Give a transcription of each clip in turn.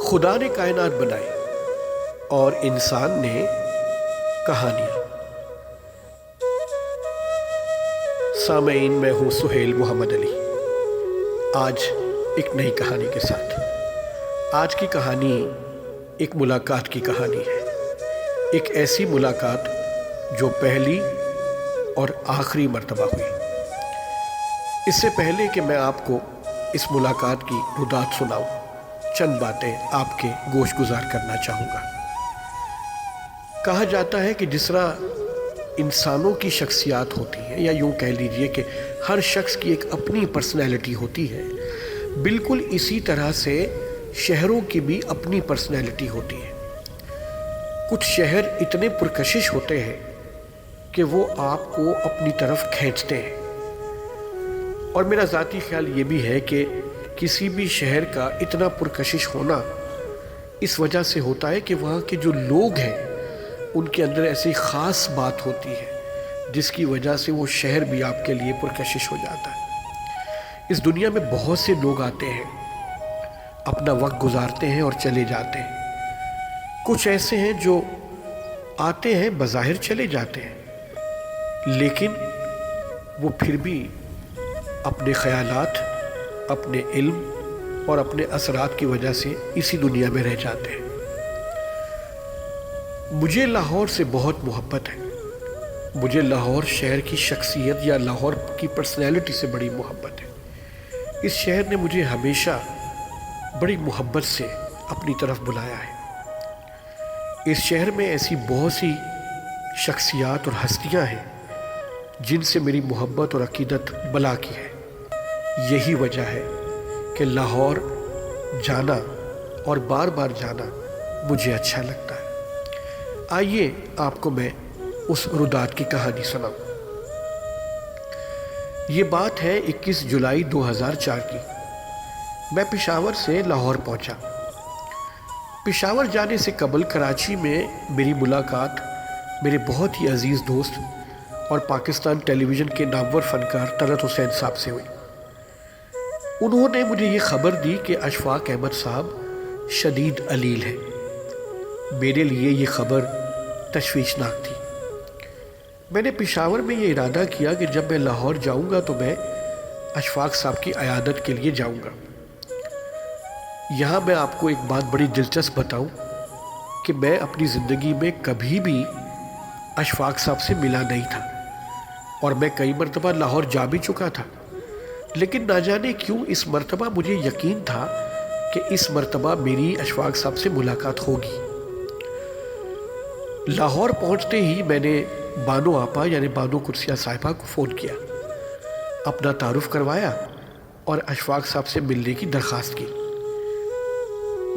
خدا نے کائنات بنائی اور انسان نے کہانیاں۔ سامعین، میں ہوں سہیل محمد علی، آج ایک نئی کہانی کے ساتھ۔ آج کی کہانی ایک ملاقات کی کہانی ہے، ایک ایسی ملاقات جو پہلی اور آخری مرتبہ ہوئی۔ اس سے پہلے کہ میں آپ کو اس ملاقات کی رودات سناؤں، چند باتیں آپ کے گوش گزار کرنا چاہوں گا۔ کہا جاتا ہے کہ جس طرح انسانوں کی شخصیات ہوتی ہیں، یا یوں کہہ لیجئے کہ ہر شخص کی ایک اپنی پرسنالٹی ہوتی ہے، بالکل اسی طرح سے شہروں کی بھی اپنی پرسنالٹی ہوتی ہے۔ کچھ شہر اتنے پرکشش ہوتے ہیں کہ وہ آپ کو اپنی طرف کھینچتے ہیں، اور میرا ذاتی خیال یہ بھی ہے کہ کسی بھی شہر کا اتنا پرکشش ہونا اس وجہ سے ہوتا ہے کہ وہاں کے جو لوگ ہیں ان کے اندر ایسی خاص بات ہوتی ہے جس کی وجہ سے وہ شہر بھی آپ کے لیے پرکشش ہو جاتا ہے۔ اس دنیا میں بہت سے لوگ آتے ہیں، اپنا وقت گزارتے ہیں اور چلے جاتے ہیں۔ کچھ ایسے ہیں جو آتے ہیں، بظاہر چلے جاتے ہیں، لیکن وہ پھر بھی اپنے خیالات، اپنے علم اور اپنے اثرات کی وجہ سے اسی دنیا میں رہ جاتے ہیں۔ مجھے لاہور سے بہت محبت ہے، مجھے لاہور شہر کی شخصیت یا لاہور کی پرسنالٹی سے بڑی محبت ہے۔ اس شہر نے مجھے ہمیشہ بڑی محبت سے اپنی طرف بلایا ہے۔ اس شہر میں ایسی بہت سی شخصیات اور ہستیاں ہیں جن سے میری محبت اور عقیدت بلا کی ہے۔ یہی وجہ ہے کہ لاہور جانا اور بار بار جانا مجھے اچھا لگتا ہے۔ آئیے آپ کو میں اس رودات کی کہانی سناؤں۔ یہ بات ہے 21 جولائی 2004 کی۔ میں پشاور سے لاہور پہنچا۔ پشاور جانے سے قبل کراچی میں میری ملاقات میرے بہت ہی عزیز دوست اور پاکستان ٹیلی ویژن کے نامور فنکار طلعت حسین صاحب سے ہوئی۔ انہوں نے مجھے یہ خبر دی کہ اشفاق احمد صاحب شدید علیل ہیں۔ میرے لیے یہ خبر تشویشناک تھی۔ میں نے پشاور میں یہ ارادہ کیا کہ جب میں لاہور جاؤں گا تو میں اشفاق صاحب کی عیادت کے لیے جاؤں گا۔ یہاں میں آپ کو ایک بات بڑی دلچسپ بتاؤں کہ میں اپنی زندگی میں کبھی بھی اشفاق صاحب سے ملا نہیں تھا، اور میں کئی مرتبہ لاہور جا بھی چکا تھا، لیکن نہ جانے کیوں اس مرتبہ مجھے یقین تھا کہ اس مرتبہ میری اشفاق صاحب سے ملاقات ہوگی۔ لاہور پہنچتے ہی میں نے بانو آپا یعنی بانو قدسیہ صاحبہ کو فون کیا، اپنا تعارف کروایا اور اشفاق صاحب سے ملنے کی درخواست کی۔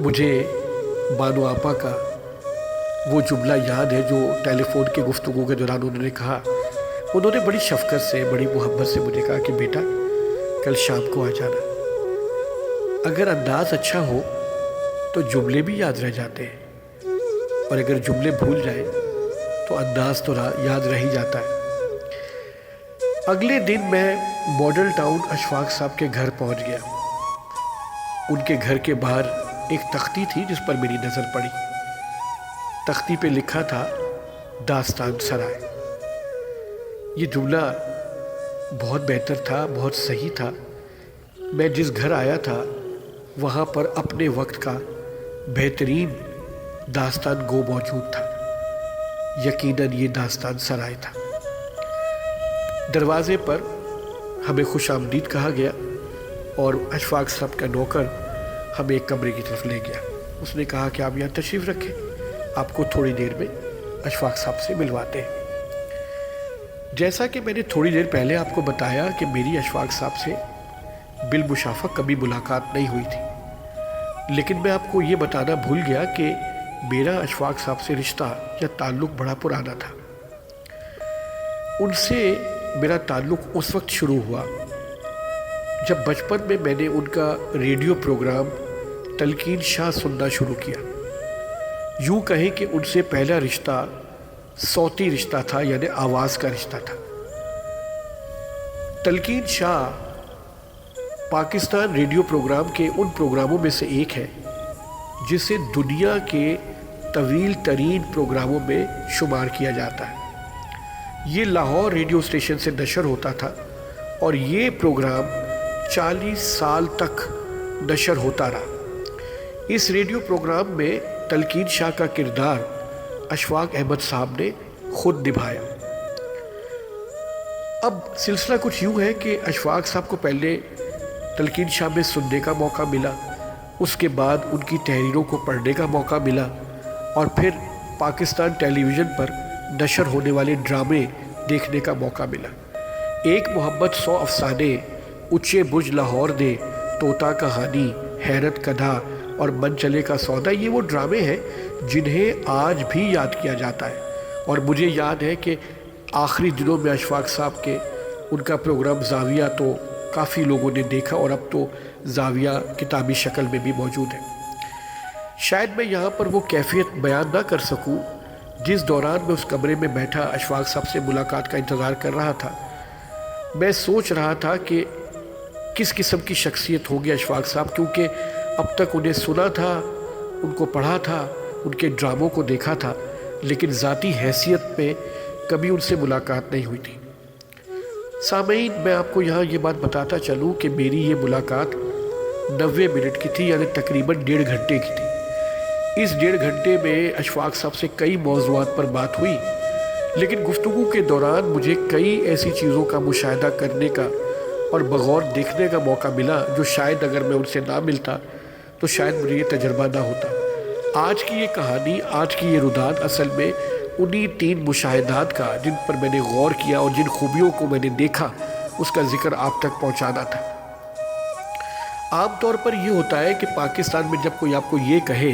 مجھے بانو آپا کا وہ جملہ یاد ہے جو ٹیلی فون کے گفتگو کے دوران انہوں نے کہا۔ انہوں نے بڑی شفقت سے، بڑی محبت سے مجھے کہا کہ بیٹا کل شام کو آ جانا۔ اگر انداز اچھا ہو تو جملے بھی یاد رہ جاتے ہیں، اور اگر جملے بھول جائیں تو انداز تو یاد رہ ہی جاتا ہے۔ اگلے دن میں ماڈل ٹاؤن اشفاق صاحب کے گھر پہنچ گیا۔ ان کے گھر کے باہر ایک تختی تھی جس پر میری نظر پڑی۔ تختی پہ لکھا تھا داستان سرائے۔ یہ جملہ بہت بہتر تھا، بہت صحیح تھا۔ میں جس گھر آیا تھا وہاں پر اپنے وقت کا بہترین داستان گو موجود تھا۔ یقیناً یہ داستان سرائے تھا۔ دروازے پر ہمیں خوش آمدید کہا گیا، اور اشفاق صاحب کا نوکر ہمیں ایک کمرے کی طرف لے گیا۔ اس نے کہا کہ آپ یہاں تشریف رکھیں، آپ کو تھوڑی دیر میں اشفاق صاحب سے ملواتے ہیں۔ جیسا کہ میں نے تھوڑی دیر پہلے آپ کو بتایا کہ میری اشفاق صاحب سے بالمشافہ کبھی ملاقات نہیں ہوئی تھی، لیکن میں آپ کو یہ بتانا بھول گیا کہ میرا اشفاق صاحب سے رشتہ یا تعلق بڑا پرانا تھا۔ ان سے میرا تعلق اس وقت شروع ہوا جب بچپن میں نے ان کا ریڈیو پروگرام تلقین شاہ سننا شروع کیا۔ یوں کہیں کہ ان سے پہلا رشتہ صوتی رشتہ تھا، یعنی آواز کا رشتہ تھا۔ تلقین شاہ پاکستان ریڈیو پروگرام کے ان پروگراموں میں سے ایک ہے جسے دنیا کے طویل ترین پروگراموں میں شمار کیا جاتا ہے۔ یہ لاہور ریڈیو اسٹیشن سے نشر ہوتا تھا اور یہ پروگرام 40 سال تک نشر ہوتا رہا۔ اس ریڈیو پروگرام میں تلقین شاہ کا کردار اشفاق احمد صاحب نے خود نبھایا۔ اب سلسلہ کچھ یوں ہے کہ اشفاق صاحب کو پہلے تلقین شاہ میں سننے کا موقع ملا، اس کے بعد ان کی تحریروں کو پڑھنے کا موقع ملا، اور پھر پاکستان ٹیلی ویژن پر نشر ہونے والے ڈرامے دیکھنے کا موقع ملا۔ ایک محمد 100 افسانے، اونچے برج لاہور دے، طوطا کہانی، حیرت کدھا اور من چلے کا سودا، یہ وہ ڈرامے ہیں جنہیں آج بھی یاد کیا جاتا ہے۔ اور مجھے یاد ہے کہ آخری دنوں میں اشفاق صاحب کے ان کا پروگرام زاویہ تو کافی لوگوں نے دیکھا، اور اب تو زاویہ کتابی شکل میں بھی موجود ہے۔ شاید میں یہاں پر وہ کیفیت بیان نہ کر سکوں جس دوران میں اس کمرے میں بیٹھا اشفاق صاحب سے ملاقات کا انتظار کر رہا تھا۔ میں سوچ رہا تھا کہ کس قسم کی شخصیت ہوگی اشفاق صاحب، کیونکہ اب تک انہیں سنا تھا، ان کو پڑھا تھا، ان کے ڈراموں کو دیکھا تھا، لیکن ذاتی حیثیت میں کبھی ان سے ملاقات نہیں ہوئی تھی۔ سامعین، میں آپ کو یہاں یہ بات بتاتا چلوں کہ میری یہ ملاقات 90 منٹ کی تھی، یعنی تقریباً 1.5 گھنٹے کی تھی۔ اس 1.5 گھنٹے میں اشفاق صاحب سے کئی موضوعات پر بات ہوئی، لیکن گفتگو کے دوران مجھے کئی ایسی چیزوں کا مشاہدہ کرنے کا اور بغور دیکھنے کا موقع ملا جو شاید اگر میں ان سے نہ ملتا تو شاید مجھے یہ تجربہ نہ ہوتا۔ آج کی یہ کہانی، آج کی یہ روداد اصل میں انہی 3 مشاہدات کا، جن پر میں نے غور کیا اور جن خوبیوں کو میں نے دیکھا، اس کا ذکر آپ تک پہنچانا تھا۔ عام طور پر یہ ہوتا ہے کہ پاکستان میں جب کوئی آپ کو یہ کہے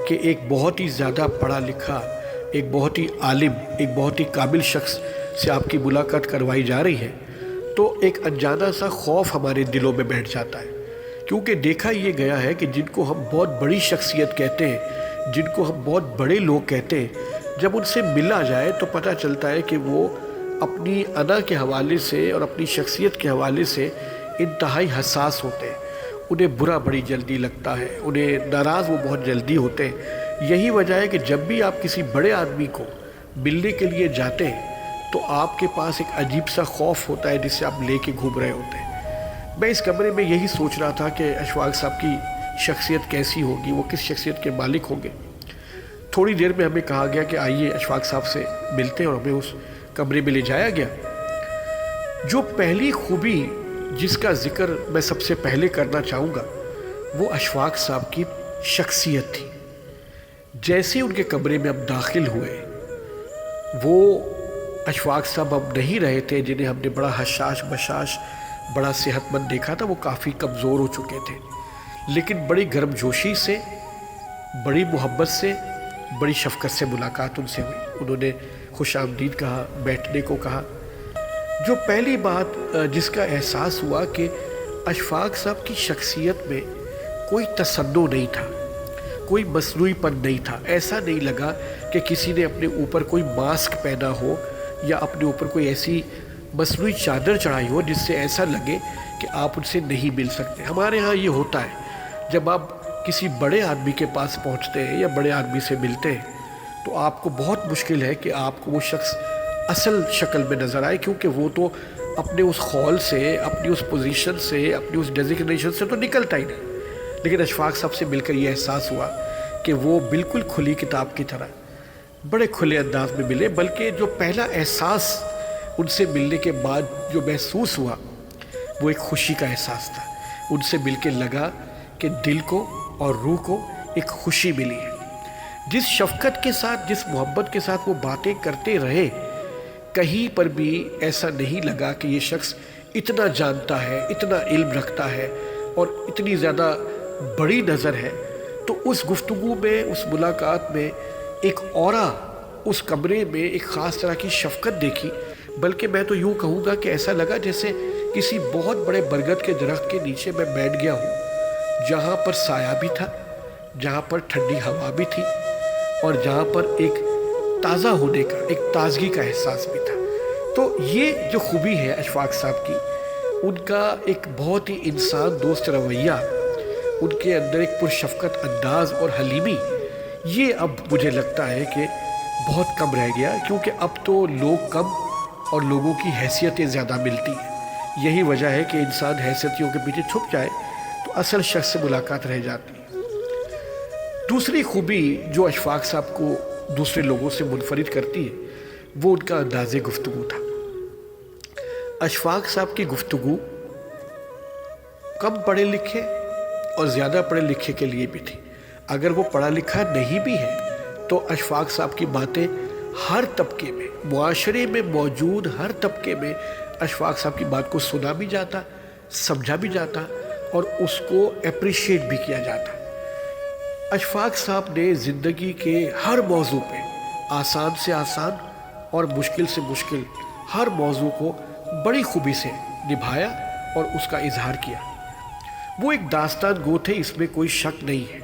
کہ ایک بہت ہی زیادہ پڑھا لکھا، ایک بہت ہی عالم، ایک بہت ہی قابل شخص سے آپ کی ملاقات کروائی جا رہی ہے، تو ایک انجانہ سا خوف ہمارے دلوں میں بیٹھ جاتا ہے، کیونکہ دیکھا یہ گیا ہے کہ جن کو ہم بہت بڑی شخصیت کہتے ہیں، جن کو ہم بہت بڑے لوگ کہتے ہیں، جب ان سے ملا جائے تو پتہ چلتا ہے کہ وہ اپنی انا کے حوالے سے اور اپنی شخصیت کے حوالے سے انتہائی حساس ہوتے ہیں۔ انہیں برا بڑی جلدی لگتا ہے، انہیں ناراض وہ بہت جلدی ہوتے ہیں۔ یہی وجہ ہے کہ جب بھی آپ کسی بڑے آدمی کو ملنے کے لیے جاتے ہیں تو آپ کے پاس ایک عجیب سا خوف ہوتا ہے جس سے آپ لے کے گھوم رہے ہوتے ہیں۔ میں اس کمرے میں یہی سوچ رہا تھا کہ اشفاق صاحب کی شخصیت کیسی ہوگی، وہ کس شخصیت کے مالک ہوں گے۔ تھوڑی دیر میں ہمیں کہا گیا کہ آئیے اشفاق صاحب سے ملتے ہیں، اور ہمیں اس کمرے میں لے جایا گیا۔ جو پہلی خوبی جس کا ذکر میں سب سے پہلے کرنا چاہوں گا وہ اشفاق صاحب کی شخصیت تھی۔ جیسے ان کے کمرے میں ہم داخل ہوئے، وہ اشفاق صاحب اب نہیں رہے تھے جنہیں ہم نے بڑا حشاش بشاش، بڑا صحت مند دیکھا تھا۔ وہ کافی کمزور ہو چکے تھے، لیکن بڑی گرم جوشی سے، بڑی محبت سے، بڑی شفقت سے ملاقات ان سے ہوئی۔ انہوں نے خوش آمدید کہا، بیٹھنے کو کہا۔ جو پہلی بات جس کا احساس ہوا کہ اشفاق صاحب کی شخصیت میں کوئی تصنع نہیں تھا، کوئی مصنوعی پن نہیں تھا۔ ایسا نہیں لگا کہ کسی نے اپنے اوپر کوئی ماسک پہنا ہو یا اپنے اوپر کوئی ایسی مصنوعی چادر چڑھائی ہو جس سے ایسا لگے کہ آپ ان سے نہیں مل سکتے۔ ہمارے ہاں یہ ہوتا ہے، جب آپ کسی بڑے آدمی کے پاس پہنچتے ہیں یا بڑے آدمی سے ملتے ہیں تو آپ کو بہت مشکل ہے کہ آپ کو وہ شخص اصل شکل میں نظر آئے، کیونکہ وہ تو اپنے اس خول سے، اپنی اس پوزیشن سے، اپنی اس ڈیزگنیشن سے تو نکلتا ہی نہیں۔ لیکن اشفاق صاحب سے مل کر یہ احساس ہوا کہ وہ بالکل کھلی کتاب کی طرح بڑے کھلے انداز میں ملے، بلکہ جو پہلا احساس ان سے ملنے کے بعد جو محسوس ہوا وہ ایک خوشی کا احساس تھا۔ ان سے مل کے لگا کہ دل کو اور روح کو ایک خوشی ملی ہے۔ جس شفقت کے ساتھ، جس محبت کے ساتھ وہ باتیں کرتے رہے، کہیں پر بھی ایسا نہیں لگا کہ یہ شخص اتنا جانتا ہے، اتنا علم رکھتا ہے اور اتنی زیادہ بڑی نظر ہے۔ تو اس گفتگو میں، اس ملاقات میں ایک اورا، اس کمرے میں ایک خاص طرح کی شفقت دیکھی، بلکہ میں تو یوں کہوں گا کہ ایسا لگا جیسے کسی بہت بڑے برگد کے درخت کے نیچے میں بیٹھ گیا ہوں، جہاں پر سایہ بھی تھا، جہاں پر ٹھنڈی ہوا بھی تھی، اور جہاں پر ایک تازہ ہونے کا، ایک تازگی کا احساس بھی تھا۔ تو یہ جو خوبی ہے اشفاق صاحب کی، ان کا ایک بہت ہی انسان دوست رویہ، ان کے اندر ایک پرشفقت انداز اور حلیمی، یہ اب مجھے لگتا ہے کہ بہت کم رہ گیا، کیونکہ اب تو لوگ کم اور لوگوں کی حیثیتیں زیادہ ملتی ہیں۔ یہی وجہ ہے کہ انسان حیثیتوں کے پیچھے چھپ جائے تو اصل شخص سے ملاقات رہ جاتی ہے۔ دوسری خوبی جو اشفاق صاحب کو دوسرے لوگوں سے منفرد کرتی ہے وہ ان کا انداز گفتگو تھا۔ اشفاق صاحب کی گفتگو کم پڑھے لکھے اور زیادہ پڑھے لکھے کے لیے بھی تھی۔ اگر وہ پڑھا لکھا نہیں بھی ہے تو اشفاق صاحب کی باتیں ہر طبقے میں، معاشرے میں موجود ہر طبقے میں اشفاق صاحب کی بات کو سنا بھی جاتا، سمجھا بھی جاتا اور اس کو اپریشیٹ بھی کیا جاتا۔ اشفاق صاحب نے زندگی کے ہر موضوع پہ آسان سے آسان اور مشکل سے مشکل ہر موضوع کو بڑی خوبی سے نبھایا اور اس کا اظہار کیا۔ وہ ایک داستان گو تھے، اس میں کوئی شک نہیں ہے۔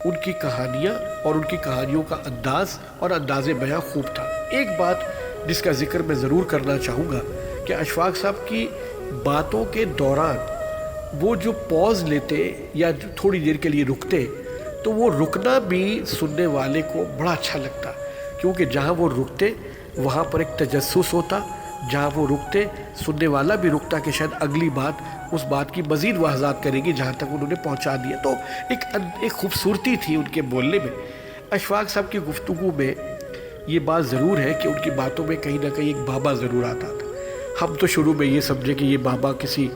ان کی کہانیاں اور ان کی کہانیوں کا انداز اور انداز بیاں خوب تھا۔ ایک بات جس کا ذکر میں ضرور کرنا چاہوں گا کہ اشفاق صاحب کی باتوں کے دوران وہ جو پوز لیتے یا تھوڑی دیر کے لیے رکتے تو وہ رکنا بھی سننے والے کو بڑا اچھا لگتا، کیونکہ جہاں وہ رکتے وہاں پر ایک تجسس ہوتا، جہاں وہ رکتے سننے والا بھی رکتا کہ شاید اگلی بات اس بات کی مزید وضاحت کرے گی جہاں تک انہوں نے پہنچا دیا۔ تو ایک خوبصورتی تھی ان کے بولنے میں۔ اشفاق صاحب کی گفتگو میں یہ بات ضرور ہے کہ ان کی باتوں میں کہیں نہ کہیں ایک بابا ضرور آتا تھا۔ ہم تو شروع میں یہ سمجھے کہ یہ بابا کسی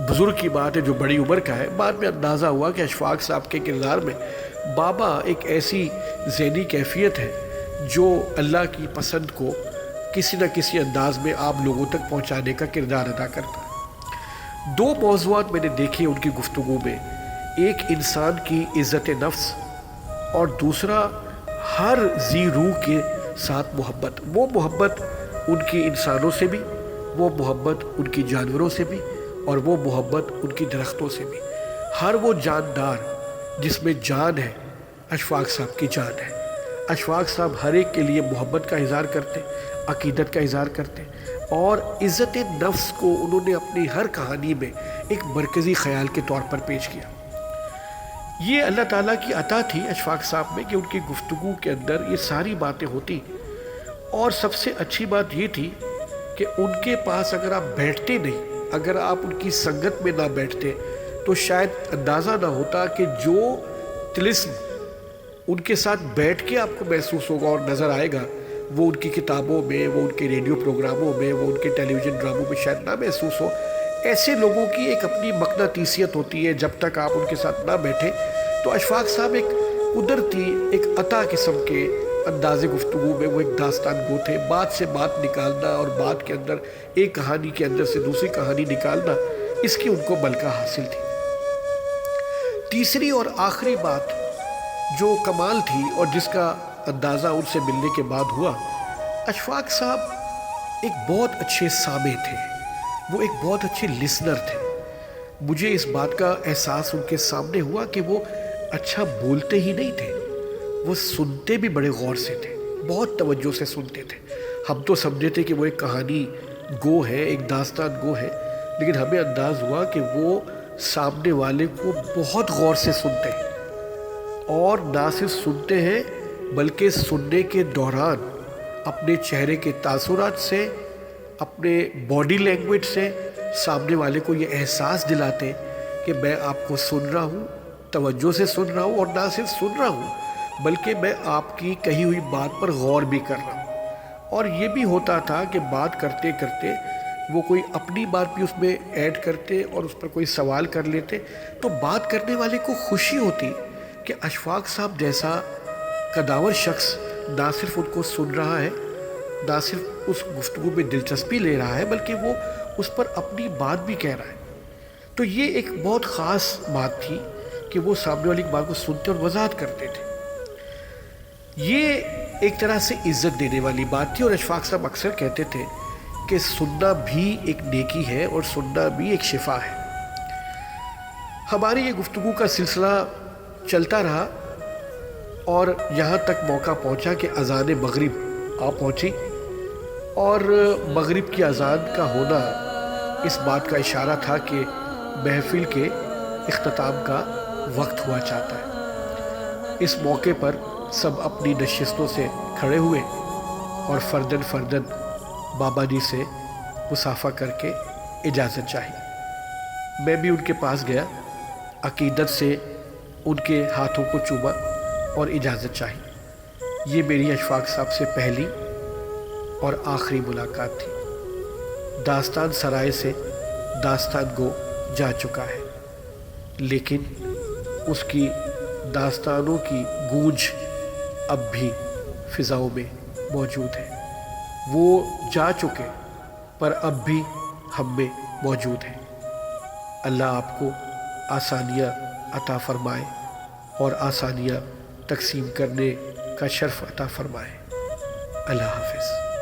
بزرگ کی بات ہے جو بڑی عمر کا ہے، بعد میں اندازہ ہوا کہ اشفاق صاحب کے کردار میں بابا ایک ایسی ذہنی کیفیت ہے جو اللہ کی پسند کو کسی نہ کسی انداز میں آپ لوگوں تک پہنچانے کا کردار ادا کرتا ہے۔ دو موضوعات میں نے دیکھے ان کی گفتگو میں، ایک انسان کی عزت نفس اور دوسرا ہر ذی روح کے ساتھ محبت۔ وہ محبت ان کی انسانوں سے بھی، وہ محبت ان کی جانوروں سے بھی اور وہ محبت ان کی درختوں سے بھی۔ ہر وہ جاندار جس میں جان ہے، اشفاق صاحب کی جان ہے۔ اشفاق صاحب ہر ایک کے لیے محبت کا اظہار کرتے، عقیدت کا اظہار کرتے اور عزت نفس کو انہوں نے اپنی ہر کہانی میں ایک مرکزی خیال کے طور پر پیش کیا۔ یہ اللہ تعالیٰ کی عطا تھی اشفاق صاحب میں کہ ان کی گفتگو کے اندر یہ ساری باتیں ہوتی، اور سب سے اچھی بات یہ تھی کہ ان کے پاس اگر آپ بیٹھتے نہیں، اگر آپ ان کی سنگت میں نہ بیٹھتے تو شاید اندازہ نہ ہوتا کہ جو طلسم ان کے ساتھ بیٹھ کے آپ کو محسوس ہوگا اور نظر آئے گا وہ ان کی کتابوں میں، وہ ان کے ریڈیو پروگراموں میں، وہ ان کے ٹیلی ویژن ڈراموں میں شاید نہ محسوس ہو۔ ایسے لوگوں کی ایک اپنی مقناطیسیت ہوتی ہے، جب تک آپ ان کے ساتھ نہ بیٹھیں۔ تو اشفاق صاحب ایک قدرتی ایک عطا قسم کے انداز گفتگو میں وہ ایک داستان گو تھے۔ بات سے بات نکالنا اور بات کے اندر ایک کہانی کے اندر سے دوسری کہانی نکالنا، اس کی ان کو ملکہ حاصل تھی۔ تیسری اور آخری بات جو کمال تھی اور جس کا اندازہ ان سے ملنے کے بعد ہوا، اشفاق صاحب ایک بہت اچھے سامع تھے، وہ ایک بہت اچھے لسنر تھے۔ مجھے اس بات کا احساس ان کے سامنے ہوا کہ وہ اچھا بولتے ہی نہیں تھے، وہ سنتے بھی بڑے غور سے تھے، بہت توجہ سے سنتے تھے۔ ہم تو سمجھے تھے کہ وہ ایک کہانی گو ہے، ایک داستان گو ہے، لیکن ہمیں انداز ہوا کہ وہ سامنے والے کو بہت غور سے سنتے ہیں، اور نہ صرف سنتے ہیں بلکہ سننے کے دوران اپنے چہرے کے تاثرات سے، اپنے باڈی لینگویج سے سامنے والے کو یہ احساس دلاتے کہ میں آپ کو سن رہا ہوں، توجہ سے سن رہا ہوں، اور نہ صرف سن رہا ہوں بلکہ میں آپ کی کہی ہوئی بات پر غور بھی کر رہا ہوں۔ اور یہ بھی ہوتا تھا کہ بات کرتے کرتے وہ کوئی اپنی بات بھی اس میں ایڈ کرتے اور اس پر کوئی سوال کر لیتے، تو بات کرنے والے کو خوشی ہوتی کہ اشفاق صاحب جیسا قداور شخص نہ صرف ان کو سن رہا ہے، نہ صرف اس گفتگو میں دلچسپی لے رہا ہے، بلکہ وہ اس پر اپنی بات بھی کہہ رہا ہے۔ تو یہ ایک بہت خاص بات تھی کہ وہ سامنے والی بات کو سنتے اور وضاحت کرتے تھے۔ یہ ایک طرح سے عزت دینے والی بات تھی، اور اشفاق صاحب اکثر کہتے تھے کہ سننا بھی ایک نیکی ہے اور سننا بھی ایک شفا ہے۔ ہماری یہ گفتگو کا سلسلہ چلتا رہا اور یہاں تک موقع پہنچا کہ اذان مغرب آ پہنچی، اور مغرب کی اذان کا ہونا اس بات کا اشارہ تھا کہ محفل کے اختتام کا وقت ہوا چاہتا ہے۔ اس موقع پر سب اپنی نشستوں سے کھڑے ہوئے اور فردن فردن بابا جی سے مصافحہ کر کے اجازت چاہی۔ میں بھی ان کے پاس گیا، عقیدت سے ان کے ہاتھوں کو چوما اور اجازت چاہی۔ یہ میری اشفاق صاحب سے پہلی اور آخری ملاقات تھی۔ داستان سرائے سے داستان گو جا چکا ہے، لیکن اس کی داستانوں کی گونج اب بھی فضاؤں میں موجود ہے۔ وہ جا چکے پر اب بھی ہم میں موجود ہیں۔ اللہ آپ کو آسانیاں عطا فرمائے اور آسانیاں تقسیم کرنے کا شرف عطا فرمائے۔ اللہ حافظ۔